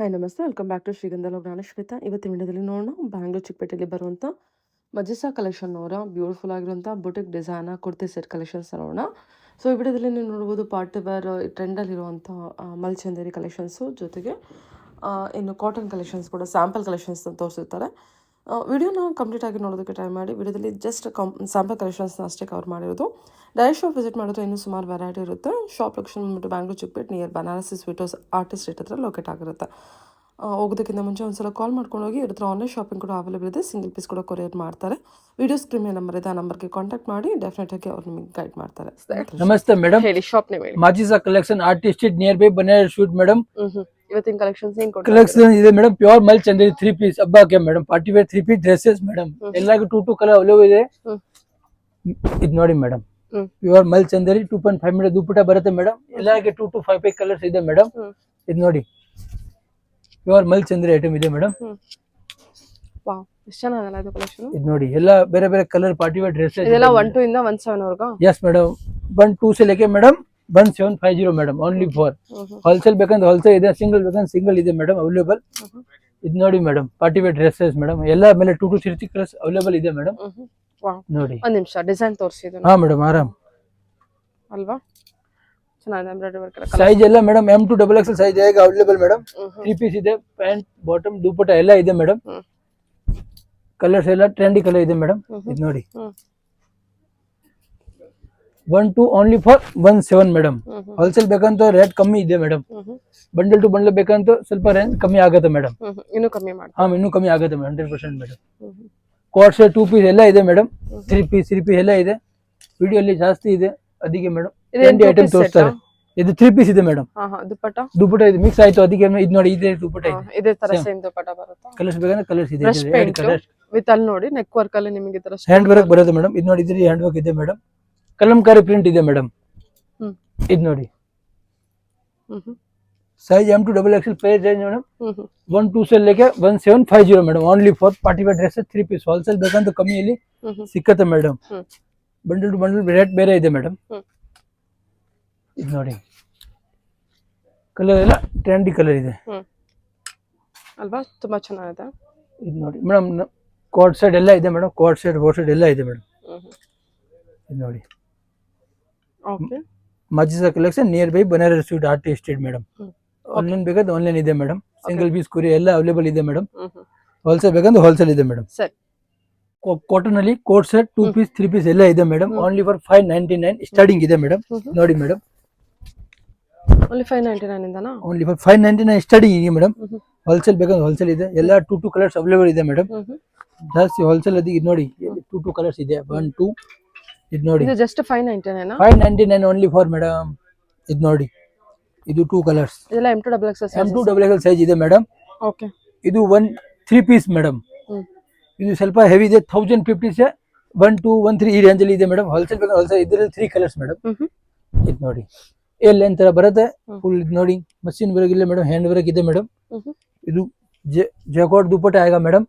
Hi ನಮಸ್ತೆ, welcome back to ಶ್ರೀಗಂಧ ನಾನು ಶ್ವೇತಾ. ಇವತ್ತಿನ ವಿಡಿಯೋದಲ್ಲಿ ನೋಡೋಣ ಬ್ಯಾಂಗ್ಳೂರ್ ಚಿಕ್ಕಪೇಟೆಯಲ್ಲಿ ಬರುವಂಥ ಮಜಿಸಾ ಕಲೆಕ್ಷನ್ ಅವರ ಬ್ಯೂಟಿಫುಲ್ ಆಗಿರುವಂಥ boutique design kurti set collections ನೋಡೋಣ. ಸೊ ಈ ವಿಡಿಯೋದಲ್ಲಿ ನೀವು ನೋಡ್ಬೋದು ಪಾರ್ಟಿ ವೇರ್ ಟ್ರೆಂಡಲ್ಲಿರುವಂಥ ಮಲ್ಚಂದೇರಿ ಕಲೆಕ್ಷನ್ಸು ಜೊತೆಗೆ ಇನ್ನು ಕಾಟನ್ ಕಲೆಕ್ಷನ್ಸ್ ಕೂಡ ಸ್ಯಾಂಪಲ್ ಕಲೆಕ್ಷನ್ಸ್ ತೋರಿಸಿರ್ತಾರೆ. ವಿಡಿಯೋನ ಕಂಪ್ಲೀಟ್ ಆಗಿ ನೋಡೋದಕ್ಕೆ ಟ್ರೈ ಮಾಡಿ. ವಿಡಿಯೋದಲ್ಲಿ ಜಸ್ಟ್ ಸ್ಯಾಂಪಲ್ ಕಲೆಕ್ಷನ್ಸ್ನ ಅಷ್ಟೇ ಕವರ್ ಮಾಡಿರೋದು. ಡೈರೆಕ್ಟ್ ಶಾಪ್ ವಿಸಿಟ್ ಮಾಡಿದ್ರೆ ಇನ್ನೂ ಸುಮಾರು ವೆರೈಟಿ ಇರುತ್ತೆ. ಶಾಪ್ ಲೊಕೇಶನ್ ಬಂದ್ಬಿಟ್ಟು Bangalore Chickpet near Banarasi sweet house artist street ಹತ್ರ ಲೊಕೇಟ್ ಆಗಿರುತ್ತೆ. ಹೋಗೋದಕ್ಕಿಂತ ಮುಂಚೆ ಒಂದ್ಸಲ ಕಾಲ್ ಮಾಡ್ಕೊಂಡು ಹೋಗಿ. ಇವ್ರ ಹತ್ರ ಆನ್ಲೈನ್ ಶಾಪಿಂಗ್ ಕೂಡ ಅವೈಲೇಬಲ್ ಇದೆ. ಸಿಂಗಲ್ ಪೀಸ್ ಕೂಡ ಕೊರಿಯರ್ ಮಾಡ್ತಾರೆ. ವಿಡಿಯೋ ಸ್ಕ್ರೀನ್ ಮೇಲೆ ನಂಬರ್ ಇದೆ, ಆ ನಂಬರ್ಗೆ ಕಾಂಟ್ಯಾಕ್ಟ್ ಮಾಡಿ. ಡೆಫಿನೆಟ್ ಆಗಿ ಅವ್ರು ನಿಮಗೆ ಗೈಡ್ ಮಾಡ್ತಾರೆ. ನಮಸ್ತೆ ಮೇಡಮ್, ಹೇಳಿ, ಶಾಪ್ ನೇಮ್ ಹೇಳಿ. Majisa collection artist street near by Banaras sweet madam. ಇವತ್ತಿನ ಕಲೆಕ್ಷನ್ಸ್ ಏನ್ ಕಲೆಕ್ಷನ್ ಇದೆ madam. Pure mul Chanderi 3 piece ಹಬ್ಬಕ್ಕೆ madam. Party wear 3 piece dresses madam. ಎಲ್ಲರಿಗೂ 2 ಕಲರ್ ಅವೈಲೇಬಲ್ ಇದೆ. ಇದು ನೋಡಿ madam, pure mul Chanderi 2.5 metre dupatta ಬರುತ್ತೆ ಮೇಡಮ್. ಎಲ್ಲರಿಗೆ 2 to 5 ಕಲರ್ಸ್ ಇದೆ ಮೇಡಮ್. ಇದು ನೋಡಿ ಪ್ಯೂರ್ ಮಲ್ ಚಂದೇರಿ ಐಟಮ್ ಇದೆ ಮೇಡಮ್. ವಾವ್, ಎಷ್ಟು ಚೆನ್ನಾಗಿದೆ ಇದು ಕಲೆಕ್ಷನ್. ಇದು ನೋಡಿ ಎಲ್ಲ ಬೇರೆ ಬೇರೆ ಕಲರ್ ಪಾರ್ಟಿ ವೇರ್ ಡ್ರೆಸ್ಸಸ್ ಇದೆಲ್ಲ 1 2 ಇಂದ 17 ವರೆಗೂ. ಯಸ್ ಮೇಡಮ್, 1 2 से लेके madam 1750 madam. Only for wholesale ಬೇಕಂದ್ರೆ ಹೋಲ್ಸೇಲ್ ಇದೆ, ಸಿಂಗಲ್ ಬೇಕಂದ್ರೆ ಸಿಂಗಲ್ ಇದೆ ಮೇಡಮ್ ಅವೈಲೇಬಲ್. ಇದು ನೋಡಿ madam, party wear dresses madam. ಎಲ್ಲ ಮೇಲೆ 2 to 3 ಕಲರ್ಸ್ ಅವೈಲೇಬಲ್ ಇದೆ ಮೇಡಮ್. ನೋಡಿ ಒಂದ್ ನಿಮಿಷ ಡಿಸೈನ್ ತೋರಿಸಿದ್ರು. ಹಾ ಮೇಡಮ್, ಆರಾಮ್ ಅಲ್ವಾ, ಚೆನ್ನಾಗಿದೆ ಎಂಬ್ರಾಯ್ಡರಿ ವರ್ಕ್. ಸೈಜ್ ಎಲ್ಲ madam M to XXL size available madam. 3 piece ಇದೆ, ಪ್ಯಾಂಟ್ ಬಾಟಮ್ ದುಪ್ಪಟ ಎಲ್ಲ ಇದೆ ಮೇಡಮ್. ಕಲರ್ಸ್ ಎಲ್ಲ ಟ್ರೆಂಡಿ ಕಲರ್ ಇದೆ ಮೇಡಮ್. ಇದು ನೋಡಿ 1 2 ಓನ್ಲಿ ಫಾರ್ 17 ಮೇಡಮ್. ಹೋಲ್ಸೇಲ್ ಬೇಕಂತ ರೇಟ್ ಕಮ್ಮಿ ಇದೆ ಮೇಡಮ್. ಬಂಡಲ್ ಟು ಬಂಡಲ್ ಬೇಕಂತ ಸ್ವಲ್ಪ ರೇಂಜ್ ಕಮ್ಮಿ ಆಗುತ್ತೆ ಮೇಡಮ್. ಇನ್ನೂ ಕಮ್ಮಿ ಮಾಡಿ. ಹಾ, ಇನ್ನೂ ಕಮ್ಮಿ ಆಗುತ್ತೆ madam, 100% madam. Coat set 2 piece ಎಲ್ಲ ಇದೆ ಮೇಡಮ್. 3 ಪೀಸ್ ಎಲ್ಲ ಇದೆ. ವಿಡಿಯೋ ಅಲ್ಲಿ ಜಾಸ್ತಿ ಇದೆ ಅದಕ್ಕೆ ಮೇಡಮ್ ಟ್ರೆಂಡಿ ಐಟಮ್ ತೋರಿಸ್ತಾರೆ. ಇದು 3 ಪೀಸ್ ಇದೆ ಮೇಡಮ್. ದುಪ್ಪಟ ಇದೆ ಮಿಕ್ಸ್ ಆಯ್ತು ಅದಕ್ಕೆ. ಇದು ನೋಡಿ, ಇದೆ ದುಪ್ಪಟ ಇದೆ. ಇದೇ ತರ ಸೇಮ್ ದುಪ್ಪಟ ಬರುತ್ತೆ. ಕಲರ್ಸ್ ಬೇಕಂದ್ರೆ ಕಲರ್ಸ್ ಇದೆ. ವಿತ್ ಅಲ್ಲಿ ನೋಡಿ ನೆಕ್ ವರ್ಕ್ ಅಲ್ಲಿ ನಿಮಗೆ ಈ ತರ ಹ್ಯಾಂಡ್ ವರ್ಕ್ ಬರುತ್ತೆ ಮೇಡಮ್. ಇದು ನೋಡಿ, ಇದ್ರ ಹ್ಯಾಂಡ್ ವರ್ಕ್ ಇದೆ ಮೇಡಮ್. ಕಲಂಕಾರಿ ಪ್ರಿಂಟ್ ಇದೆ ಮೇಡಮ್. ಇದು ನೋಡಿ size M to XXL price range madam 1 2 से लेके 1750 madam. Only for party wear dress 3 piece. Wholesale ಬೇಕಂತ ಕಮ್ಮಿಯಲ್ಲಿ ಸಿಕ್ಕತ್ತೆ madam. Bundle to bundle rate ಬೇರೆ ಇದೆ ಮೇಡಮ್. ಇದು ನೋಡಿ ಕಲರ್ ಎಲ್ಲ ಟ್ರೆಂಡಿ ಕಲರ್ ಇದೆ ಅಲ್ವಾ, ತುಂಬಾ ಚೆನ್ನಾಗಿದೆ. ಇದು ನೋಡಿ ಮೇಡಮ್, ಕೋಟ್ ಸೆಟ್ ಎಲ್ಲ ಇದೆ madam. Coat set boat set ಎಲ್ಲ ಇದೆ ಮೇಡಮ್. ಇದು ನೋಡಿ okay, Majisa collection near by Banaras sweet artist street madam. Online ಬೇಕಾದ್ರೆ ಆನ್ಲೈನ್ ಇದೆ ಮೇಡಮ್. ಸಿಂಗಲ್ ಪೀಸ್ ಕೊರಿಯರ್ ಎಲ್ಲ ಅವೈಲೇಬಲ್ ಇದೆ ಮೇಡಮ್. ಹೋಲ್ಸೇಲ್ ಬೇಕಂದ್ರೆ ಹೋಲ್ಸೇಲ್ ಇದೆ ಮೇಡಮ್. ಸರಿ, ಕಾಟನ್ ಅಲ್ಲಿ ಕೋಟ್ ಸೆಟ್ 2 ಪೀಸ್ 3 ಪೀಸ್ ಎಲ್ಲ ಇದೆ ಮೇಡಮ್. ಓನ್ಲಿ ಫಾರ್ 599 ಸ್ಟಾರ್ಟಿಂಗ್ ಇದೆ ಮೇಡಮ್. ನೋಡಿ ಮೇಡಮ್, ಓನ್ಲಿ 599 ಇಂದನಾ? ಓನ್ಲಿ ಫಾರ್ 599 ಸ್ಟಾರ್ಟಿಂಗ್ ಇದೆ ಮೇಡಮ್. ಹೋಲ್ಸೇಲ್ ಬೇಕಂದ್ರೆ ಹೋಲ್ಸೇಲ್ ಇದೆ. ಎಲ್ಲ 2 ಕಲರ್ಸ್ ಅವೈಲೇಬಲ್ ಇದೆ ಮೇಡಮ್. ಜಾಸ್ತಿ ಹೋಲ್ಸೇಲ್ ಅದಕ್ಕೆ. ಇದು ನೋಡಿ 2 ಕಲರ್ಸ್ ಇದೆ, 1 2. ಇದು ನೋಡಿ, ಇದು ಜಸ್ಟ್ 599 599 ಓನ್ಲಿ ಫಾರ್ ಮೇಡಮ್. ಇದು ನೋಡಿ, ಇದು 2 ಕಲರ್ಸ್. ಇದೆಲ್ಲ M to XXL ಸೈಜ್ ಇದೆ ಮೇಡಮ್. ಓಕೆ, ಇದು 3 ಪೀಸ್ ಮೇಡಮ್. ಇದು ಸ್ವಲ್ಪ ಹೆವಿ ಇದೆ, 1050 से 1 2 1 3 ಈ ರೇಂಜ್ ಅಲ್ಲಿ ಇದೆ ಮೇಡಮ್. ಹೋಲ್ಸೇಲ್ ಬೇಕಾದ್ರೆ ಹೋಲ್ಸೇಲ್. ಇದರಲ್ಲಿ 3 ಕಲರ್ಸ್ ಮೇಡಮ್. ಇದು ನೋಡಿ ಎ ಲೈನ್ ತರ ಬರುತ್ತೆ ಫುಲ್. ಇದು ನೋಡಿ ಮಷೀನ್ ವರ್ಕ್ ಇಲ್ಲ ಮೇಡಮ್, ಹ್ಯಾಂಡ್ ವರ್ಕ್ ಇದೆ ಮೇಡಮ್. ಇದು ಜಾಕಾರ್ಡ್ ದುಪ್ಪಟ್ಟ ಆಗ ಮೇಡಮ್.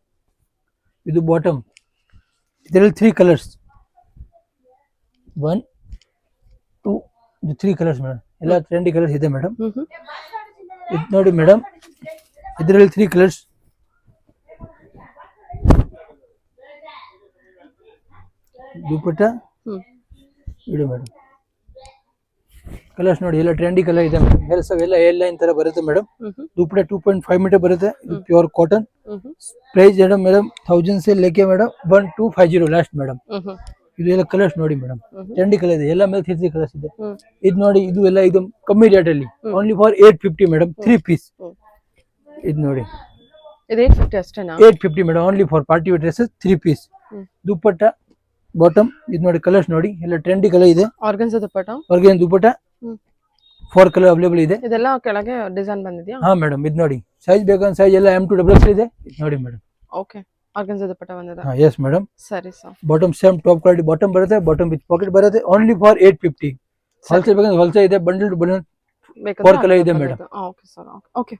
ಇದು ಬಾಟಮ್. ಇದರಲ್ಲಿ 3 ಕಲರ್ಸ್, 1 2 ಇದು 3 ಕಲರ್ಸ್ ಮೇಡಮ್. ಎಲ್ಲ ಟ್ರೆಂಡಿ ಕಲರ್ಸ್ ಇದೆ ಮೇಡಮ್. ಇದು ನೋಡಿ ಮೇಡಮ್, ಇದರಲ್ಲಿ 3 ಕಲರ್ಸ್. ದುಪ್ಪಟ್ಟ ಇಡು ಮೇಡಮ್. ಕಲರ್ಸ್ ನೋಡಿ ಎಲ್ಲ ಟ್ರೆಂಡಿ ಕಲರ್ ಇದೆ ಮೇಡಮ್. ಎಲ್ಲ ಲೈನ್ ತರ ಬರುತ್ತೆ ಮೇಡಮ್. ದುಪ್ಪಟ್ಟ 2.5 ಮೀಟರ್ ಬರುತ್ತೆ. ಇದು ಪ್ಯೂರ್ ಕಾಟನ್. ಪ್ರೈಸ್ ಮೇಡಮ್ 1000 से लेके ಮೇಡಮ್ 1250 ಲಾಸ್ಟ್ ಮೇಡಮ್. ಇದು ಎಲ್ಲ ಕಲರ್ಸ್ ನೋಡಿ ಮೇಡಮ್, ಟ್ರೆಂಡಿ ಕಲರ್ ಇದೆ. ಎಲ್ಲ ಮೇಲೆ 3 ಕಲರ್ಸ್ ಇದೆ. ಇದು ನೋಡಿ, ಇದು ಎಲ್ಲ ಇದು ಕಮ್ಮಿ ರೇಟ್ ಅಲ್ಲಿ ಓನ್ಲಿ ಫಾರ್ 850 ಮೇಡಮ್. 3 ಪೀಸ್. ಇದು ನೋಡಿ, ಇದು 850 ಅಷ್ಟೇನಾ? 850 madam. Only for party wear dresses 3 piece. Dupatta bottom. ಇದು ನೋಡಿ ಕಲರ್ಸ್ ನೋಡಿ ಎಲ್ಲ ಟ್ರೆಂಡಿ ಕಲರ್ ಇದೆ. Organza dupatta, organ dupatta 4 colour available ಇದೆ. ಇದೆಲ್ಲ ಕೆಳಗೆ ಡಿಸೈನ್ ಬಂದಿದ್ಯಾ? ಹಾ ಮೇಡಮ್. ಇದು ನೋಡಿ ಸೈಜ್ ಬೇಕಂದ್ರೆ ಸೈಜ್ ಎಲ್ಲ M to XXL ಇದೆ. ಇದು ನೋಡಿ ಮೇಡಮ್. ಓಕೆ, ಆರ್ಗನ್ಸಾ ದುಪ್ಪಟ್ಟ ಬಂದಿದೆ. ಹಾ, ಎಸ್ ಮೇಡಮ್. ಸರಿ sir. Bottom same top quality bottom ಬರುತ್ತೆ. ಬಾಟಮ್ ವಿತ್ ಪಾಕೆಟ್ ಬರುತ್ತೆ. Only for 850. ಹೋಲ್ಸೇಲ್ ಬೇಕಂದ್ರೆ ಹೋಲ್ಸೇಲ್ ಇದೆ. ಬಂಡಲ್ ಟು ಬಂಡಲ್ 4 ಕಲರ್ ಇದೆ ಮೇಡಮ್. Okay sir, okay.